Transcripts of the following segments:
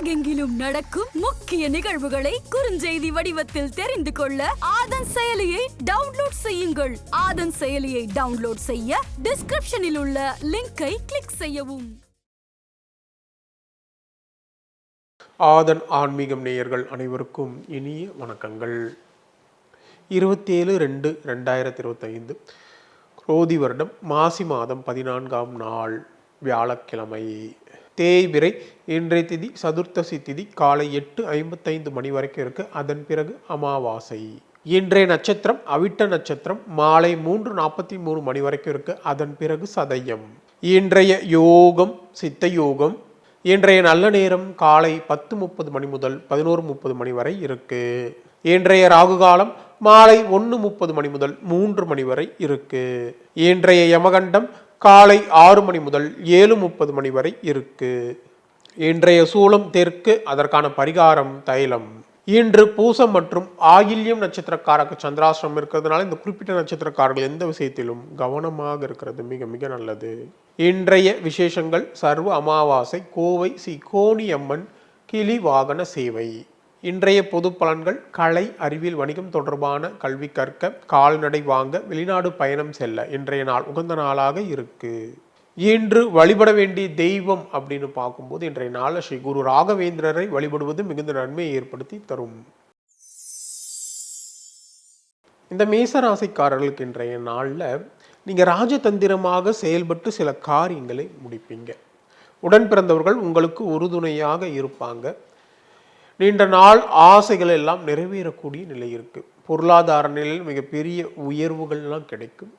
உலகெங்கிலும் நடக்கும் முக்கிய நிகழ்வுகளை குறுஞ்செய்தி வடிவத்தில் தெரிந்து கொள்ள ஆதன் செயலியை டவுன்லோட் செய்யுங்கள். ஆதன் செயலியை டவுன்லோட் செய்ய டிஸ்கிரிப்ஷனில் உள்ள லிங்கை கிளிக் செய்யவும். ஆதன் ஆன்மீகம் நேயர்கள் அனைவருக்கும் இனிய வணக்கங்கள். 27/2/2025 குரோதி வருடம் மாசி மாதம் 14ஆம் நாள் வியாழக்கிழமை. தேய்பிறை. இன்றைய திதி சதுர்த்தசி திதி. காலை 8:55 மணி வரைக்கும் இருக்கு. அதன் பிறகு அமாவாசை. இன்றைய நட்சத்திரம் அவிட்ட நட்சத்திரம். மாலை 3:43 மணி வரைக்கும் இருக்கு. அதன் பிறகு சதயம். இன்றைய யோகம் சித்த யோகம். இன்றைய நல்ல நேரம் காலை 10:30 மணி முதல் 11:30 மணி வரை இருக்கு. இன்றைய ராகு காலம் மாலை 1:30 மணி முதல் 3 மணி வரை இருக்கு. இன்றைய யமகண்டம் காலை 6 மணி முதல் 7:30 மணி வரை இருக்கு. இன்றைய சூலம் தெற்கு. அதற்கான பரிகாரம் தைலம். இன்று பூசம் மற்றும் ஆயில்யம் நட்சத்திரக்காரருக்கு சந்திராசிரமம் இருக்கிறதுனால இந்த குறிப்பிட்ட நட்சத்திரக்காரர்கள் எந்த விஷயத்திலும் கவனமாக இருக்கிறது மிக மிக நல்லது. இன்றைய விசேஷங்கள் சர்வ அமாவாசை, கோவை ஸ்ரீ கோணியம்மன் கிளி வாகன சேவை. இன்றைய பொது பலன்கள் கலை அறிவியல் வணிகம் தொடர்பான கல்வி கற்க, கால்நடை வாங்க, வெளிநாடு பயணம் செல்ல இன்றைய நாள் உகந்த நாளாக இருக்கு. இன்று வழிபட வேண்டிய தெய்வம் அப்படின்னு பார்க்கும்போது இன்றைய நாள் ஸ்ரீ குரு ராகவேந்திரரை வழிபடுவது மிகுந்த நன்மையை ஏற்படுத்தி தரும். இந்த மேசராசிக்காரர்களுக்கு இன்றைய நாளில் நீங்கள் ராஜதந்திரமாக செயல்பட்டு சில காரியங்களை முடிப்பீங்க. உடன் பிறந்தவர்கள் உங்களுக்கு உறுதுணையாக இருப்பாங்க. நீண்ட நாள் ஆசைகள் எல்லாம் நிறைவேறக்கூடிய நிலை இருக்கு. பொருளாதார நிலையில் மிகப்பெரிய உயர்வுகள்லாம் கிடைக்கும்.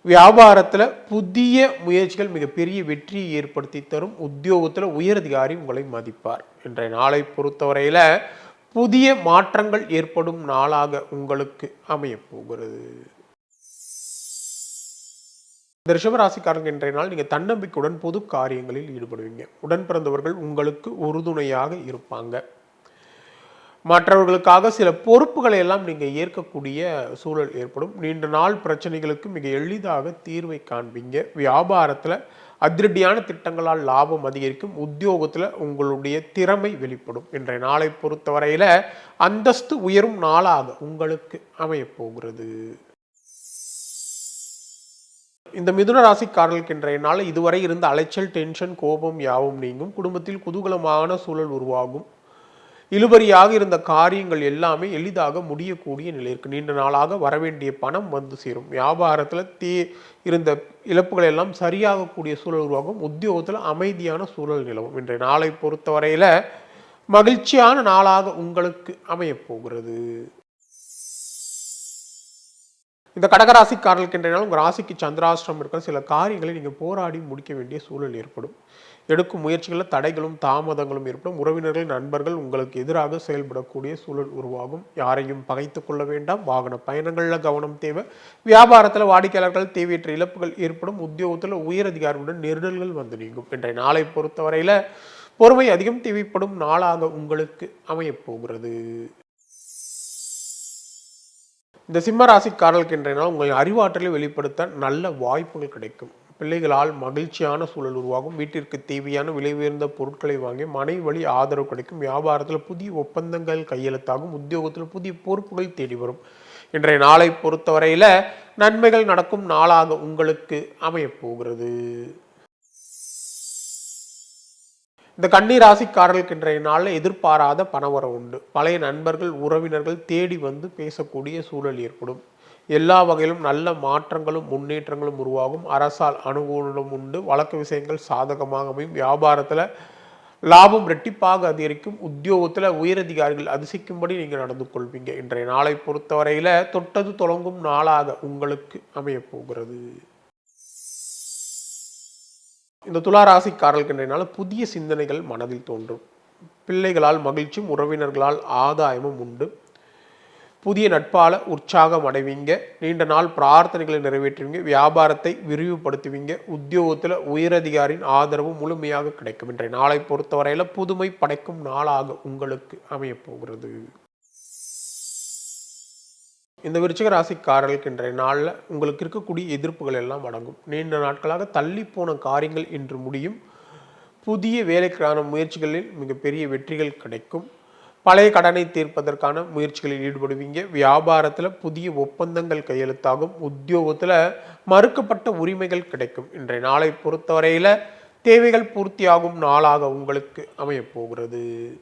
வியாபாரத்தில் புதிய முயற்சிகள் மிகப்பெரிய வெற்றியை ஏற்படுத்தி தரும். உத்தியோகத்தில் உயரதிகாரி உங்களை மதிப்பார். இன்றைய நாளை பொறுத்தவரையில் புதிய மாற்றங்கள் ஏற்படும் நாளாக உங்களுக்கு அமைய போகிறது. இந்த ரிஷபராசிக்காரங்க இன்றைய நாள் நீங்கள் தன்னம்பிக்கையுடன் பொது காரியங்களில் ஈடுபடுவீங்க. உடன் பிறந்தவர்கள் உங்களுக்கு உறுதுணையாக இருப்பாங்க. மற்றவர்களுக்காக சில பொறுப்புகளை எல்லாம் நீங்கள் ஏற்கக்கூடிய சூழல் ஏற்படும். நீண்ட நாள் பிரச்சனைகளுக்கு மிக எளிதாக தீர்வை காண்பீங்க. வியாபாரத்தில் அதிரடியான திட்டங்களால் லாபம் அதிகரிக்கும். உத்தியோகத்தில் உங்களுடைய திறமை வெளிப்படும். இன்றைய நாளை பொறுத்தவரையில் அந்தஸ்து உயரும் நாளாக உங்களுக்கு அமையப்போகிறது. இந்த மிதுன ராசிக்காரர்களுக்கு இன்றைய நாள் இதுவரை இருந்த அலைச்சல், டென்ஷன், கோபம் யாவும் நீங்கும். குடும்பத்தில் குதூகலமான சூழல் உருவாகும். இழுபறியாக இருந்த காரியங்கள் எல்லாமே எளிதாக முடியக்கூடிய நிலை இருக்கு. நீண்ட நாளாக வரவேண்டிய பணம் வந்து சேரும். வியாபாரத்தில் இருந்த இழப்புகள் எல்லாம் சரியாகக்கூடிய சூழல் உருவாகும். உத்தியோகத்தில் அமைதியான சூழல் நிலவும். இன்றைய நாளை பொறுத்தவரையில் மகிழ்ச்சியான நாளாக உங்களுக்கு அமையப்போகிறது. இந்த கடகராசிக்காரர்களுக்கு இன்றைய நாள் உங்கள் ராசிக்கு சந்திராஷ்டிரம் இருக்கிற சில காரியங்களை நீங்கள் போராடி முடிக்க வேண்டிய சூழல் ஏற்படும். எடுக்கும் முயற்சிகளில் தடைகளும் தாமதங்களும் ஏற்படும். உறவினர்கள், நண்பர்கள் உங்களுக்கு எதிராக செயல்படக்கூடிய சூழல் உருவாகும். யாரையும் பகைத்து கொள்ள வேண்டாம். வாகன பயணங்களில் கவனம் தேவை. வியாபாரத்தில் வாடிக்கையாளர்கள் தேவையற்ற இழப்புகள் ஏற்படும். உத்தியோகத்தில் உயரதிகாரியுடன் நெருடல்கள் வந்து நீங்கும். இன்றைய நாளை பொறுத்தவரையில் பொறுமை அதிகம் தேவைப்படும் நாளாக உங்களுக்கு அமையப்போகிறது. இந்த சிம்ம ராசிக்காரர்களுக்கு இன்றைய நாள் உங்கள் அறிவாற்றலை வெளிப்படுத்த நல்ல வாய்ப்புகள் கிடைக்கும். பிள்ளைகளால் மகிழ்ச்சியான சூழல் உருவாகும். வீட்டிற்கு தேவையான விலை உயர்ந்த பொருட்களை வாங்கி மனை வழி ஆதரவு கிடைக்கும். வியாபாரத்தில் புதிய ஒப்பந்தங்கள் கையெழுத்தாகும். உத்தியோகத்தில் புதிய பொறுப்புகள் தேடி வரும். இன்றைய நாளை பொறுத்தவரையில் நன்மைகள் நடக்கும் நாளாக உங்களுக்கு அமையப்போகிறது. இந்த கன்னி ராசிக்காரர்களுக்கு இன்றைய நாளில் எதிர்பாராத பணவரவு உண்டு. பழைய நண்பர்கள், உறவினர்கள் தேடி வந்து பேசக்கூடிய சூழல் ஏற்படும். எல்லா வகையிலும் நல்ல மாற்றங்களும் முன்னேற்றங்களும் உருவாகும். அரசால் அனுகூலம் உண்டு. வழக்கு விஷயங்கள் சாதகமாக அமையும். வியாபாரத்தில் லாபம் ரெட்டிப்பாக அதிகரிக்கும். உத்தியோகத்தில் உயரதிகாரிகள் அதிசயிக்கும்படி நீங்கள் நடந்து கொள்வீங்க. இன்றைய நாளை பொறுத்தவரையில் தொட்டது தொடங்கும் நாளாக உங்களுக்கு அமையப்போகிறது. இந்த துலா ராசிக்காரர்களுக்கு இன்றைய நாள் புதிய சிந்தனைகள் மனதில் தோன்றும். பிள்ளைகளால் மகிழ்ச்சியும் உறவினர்களால் ஆதாயமும் உண்டு. புதிய நட்பால உற்சாகம் அடைவீங்க. நீண்ட நாள் பிரார்த்தனைகளை நிறைவேற்றுவீங்க. வியாபாரத்தை விரிவுபடுத்துவீங்க. உத்தியோகத்தில் உயரதிகாரியின் ஆதரவு முழுமையாக கிடைக்கும். இன்றைய நாளை பொறுத்தவரையில் புதுமை படைக்கும் நாளாக உங்களுக்கு அமையப்போகிறது. இந்த விருச்சிக ராசிக்காரர்களுக்கு இன்றைய நாளில் உங்களுக்கு இருக்கக்கூடிய எதிர்ப்புகள் எல்லாம் அடங்கும். நீண்ட நாட்களாக தள்ளி போன காரியங்கள் இன்று முடியும். புதிய வேலைக்கான முயற்சிகளில் மிகப்பெரிய வெற்றிகள் கிடைக்கும். பழைய கடனை தீர்ப்பதற்கான முயற்சிகளில் ஈடுபடுவீங்க. வியாபாரத்தில் புதிய ஒப்பந்தங்கள் கையெழுத்தாகும். உத்தியோகத்தில் மறுக்கப்பட்ட உரிமைகள் கிடைக்கும். இன்றைய நாளை பொறுத்தவரையில் தேவைகள் பூர்த்தியாகும் நாளாக உங்களுக்கு அமையப்போகிறது.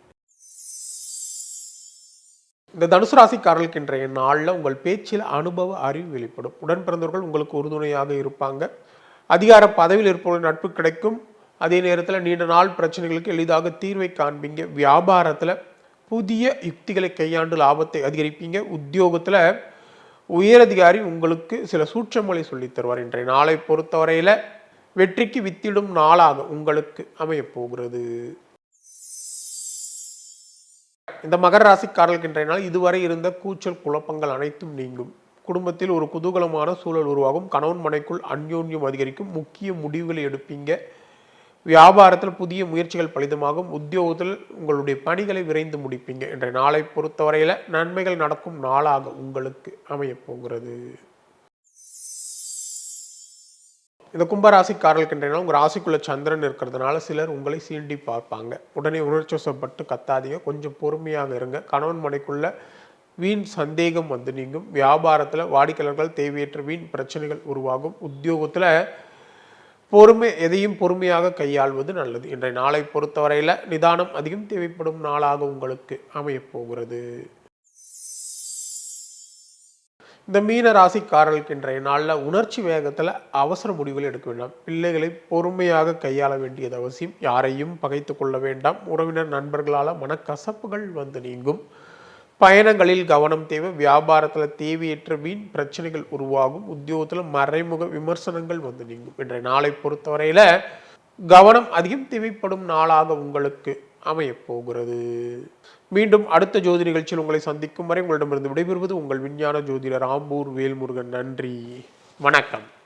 இந்த தனுசு ராசிக்காரர்களுக்கு இன்றைய நாளில் உங்கள் பேச்சில் அனுபவ அறிவு வெளிப்படும். உடன் பிறந்தவர்கள் உங்களுக்கு உறுதுணையாக இருப்பாங்க. அதிகார பதவியில் இருப்பவர்கள் நட்பு கிடைக்கும். அதே நேரத்தில் நீண்ட நாள் பிரச்சனைகளுக்கு எளிதாக தீர்வை காண்பீங்க. வியாபாரத்தில் புதிய யுக்திகளை கையாண்டு லாபத்தை அதிகரிப்பீங்க. உத்தியோகத்தில் உயரதிகாரி உங்களுக்கு சில சூட்சமொழி சொல்லித் தருவார். இன்றைய நாளை பொறுத்தவரையில் வெற்றிக்கு வித்திடும் நாளாக உங்களுக்கு அமையப்போகிறது. இந்த மகர ராசிக்காரர்களுக்கு இன்றைய நாள் இதுவரை இருந்த கூச்சல் குழப்பங்கள் அனைத்தும் நீங்கும். குடும்பத்தில் ஒரு குதூகலமான சூழல் உருவாகும். கணவன் மனைக்குள் அந்யோன்யம் அதிகரிக்கும். முக்கிய முடிவுகளை எடுப்பீங்க. வியாபாரத்தில் புதிய முயற்சிகள் பலிதமாகும். உத்தியோகத்தில் உங்களுடைய பணிகளை விரைந்து முடிப்பீங்க. இன்றைய நாளை பொறுத்தவரையில் நன்மைகள் நடக்கும் நாளாக உங்களுக்கு அமையப்போகிறது. இந்த கும்பராசிக்காரர்களுக்கு இன்றைய நாள் உங்கள் ராசிக்குள்ள சந்திரன் இருக்கிறதுனால சிலர் உங்களை சீண்டி பார்ப்பாங்க. உடனே உணர்ச்சிவசப்பட்டு கத்தாதீங்க. கொஞ்சம் பொறுமையாக இருங்க. கணவன் மனைக்குள்ள வீண் சந்தேகம் வந்து நீங்கும். வியாபாரத்தில் வாடிக்கையாளர்கள் தேவையற்ற வீண் பிரச்சனைகள் உருவாகும். உத்தியோகத்தில் எதையும் பொறுமையாக கையாள்வது நல்லது. இன்றைய நாளை பொறுத்தவரையில் நிதானம் அதிகம் தேவைப்படும் நாளாக உங்களுக்கு அமையப்போகிறது. இந்த மீன ராசிக்காரர்களுக்கு இன்றைய நாளில் உணர்ச்சி வேகத்தில் அவசர முடிவுகள் எடுக்க வேண்டாம். பிள்ளைகளை பொறுமையாக கையாள வேண்டியது அவசியம். யாரையும் பகைத்து கொள்ள வேண்டாம். உறவினர் நண்பர்களால் மனக்கசப்புகள் வந்து நீங்கும். பயணங்களில் கவனம் தேவை. வியாபாரத்தில் தேவையற்ற வீண் பிரச்சனைகள் உருவாகும். உத்தியோகத்தில் மறைமுக விமர்சனங்கள் வந்து நீங்கும். இன்றைய நாளை பொறுத்தவரையில் கவனம் அதிகம் தேவைப்படும் நாளாக உங்களுக்கு அமையப்போகிறது. மீண்டும் அடுத்த ஜோதி நிகழ்ச்சியில் உங்களை சந்திக்கும் வரை உங்களிடமிருந்து விடைபெறுவது உங்கள் விஞ்ஞான ஜோதிடர் ஆம்பூர் வேல்முருகன். நன்றி, வணக்கம்.